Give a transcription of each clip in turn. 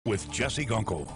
with Jesse Gunkel.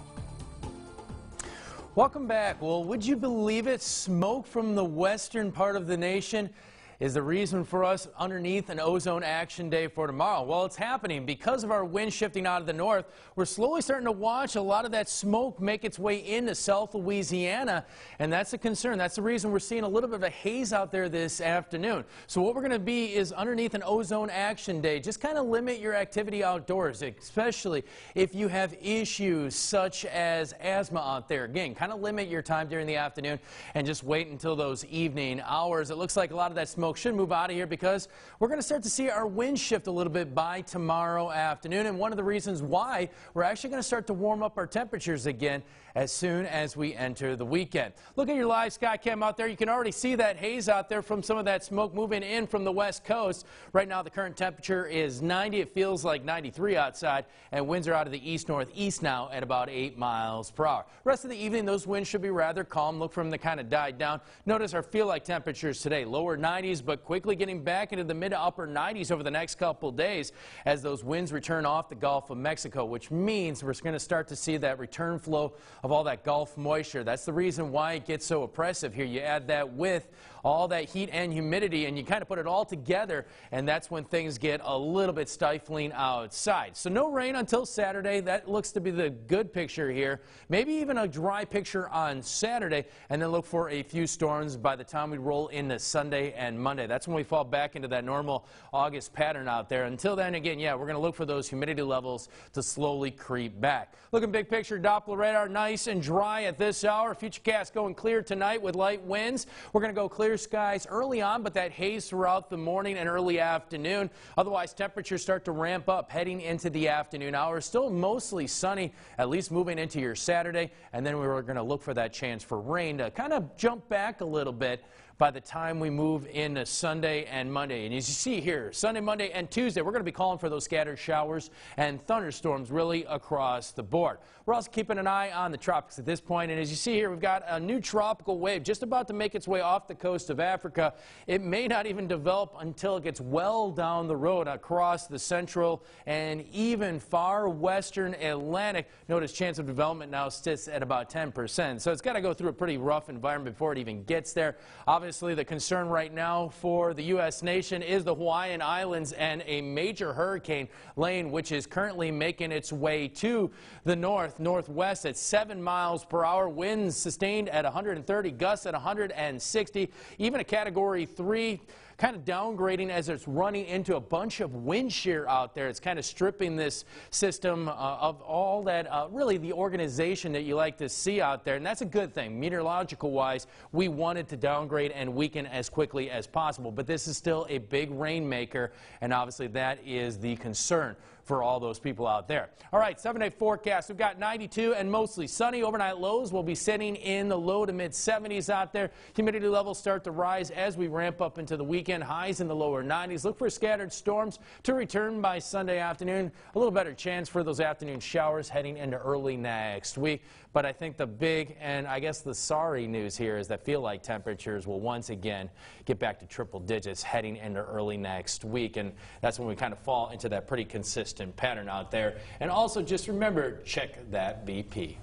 Welcome back. Well, would you believe it? Smoke from the western part of the nation is the reason for us underneath an ozone action day for tomorrow. Well, it's happening because of our wind shifting out of the north. We're slowly starting to watch a lot of that smoke make its way into South Louisiana, and that's a concern. That's the reason we're seeing a little bit of a haze out there this afternoon. So what we're going to be is underneath an ozone action day. Just kind of limit your activity outdoors, especially if you have issues such as asthma out there. Again, kind of limit your time during the afternoon and just wait until those evening hours. It looks like a lot of that smoke should move out of here because we're going to start to see our wind shift a little bit by tomorrow afternoon. And one of the reasons why we're actually going to start to warm up our temperatures again as soon as we enter the weekend. Look at your live sky cam out there. You can already see that haze out there from some of that smoke moving in from the west coast. Right now the current temperature is 90. It feels like 93 outside, and winds are out of the east-northeast now at about 8 miles per hour. Rest of the evening those winds should be rather calm. Look for them to kind of die down. Notice our feel-like temperatures today, lower 90s, but quickly getting back into the mid to upper 90s over the next couple days as those winds return off the Gulf of Mexico, which means we're going to start to see that return flow of all that Gulf moisture. That's the reason why it gets so oppressive here. You add that with all that heat and humidity, and you kind of put it all together, and that's when things get a little bit stifling outside. So no rain until Saturday. That looks to be the good picture here. Maybe even a dry picture on Saturday, and then look for a few storms by the time we roll into Sunday and Monday. That's when we fall back into that normal August pattern out there. Until then, again, yeah, we're going to look for those humidity levels to slowly creep back. Looking big picture, Doppler radar, nice and dry at this hour. Futurecast going clear tonight with light winds. We're going to go clear skies early on, but that haze throughout the morning and early afternoon. Otherwise, temperatures start to ramp up heading into the afternoon hours. Still mostly sunny, at least moving into your Saturday. And then we're going to look for that chance for rain to kind of jump back a little bit by the time we move into Sunday and Monday. And as you see here, Sunday, Monday, and Tuesday, we're going to be calling for those scattered showers and thunderstorms really across the board. We're also keeping an eye on the tropics at this point, and as you see here, we've got a new tropical wave just about to make its way off the coast of Africa. It may not even develop until it gets well down the road across the central and even far western Atlantic. Notice chance of development now sits at about 10%, so it's got to go through a pretty rough environment before it even gets there. Obviously, the concern right now for the U.S. nation is the Hawaiian Islands and a major hurricane, Lane, which is currently making its way to the northwest at 7 miles per hour. Winds sustained at 130, gusts at 160, even a Category 3. Kind of downgrading as it's running into a bunch of wind shear out there. It's kind of stripping this system of all that, really the organization that you like to see out there, and that's a good thing. Meteorological wise, we want it to downgrade and weaken as quickly as possible, but this is still a big rainmaker, and obviously that is the concern for all those people out there. All right, 7-day forecast. We've got 92 and mostly sunny. Overnight lows will be sitting in the low to mid 70s out there. Humidity levels start to rise as we ramp up into the weekend. Highs in the lower 90s. Look for scattered storms to return by Sunday afternoon. A little better chance for those afternoon showers heading into early next week. But I think the big and I guess the sorry news here is that feel-like temperatures will once again get back to triple digits heading into early next week. And that's when we kind of fall into that pretty consistent pattern out there. And also just remember, check that BP.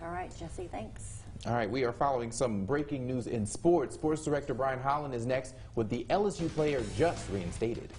All right, Jesse, thanks. All right, we are following some breaking news in sports. Sports director Brian Holland is next with the LSU player just reinstated.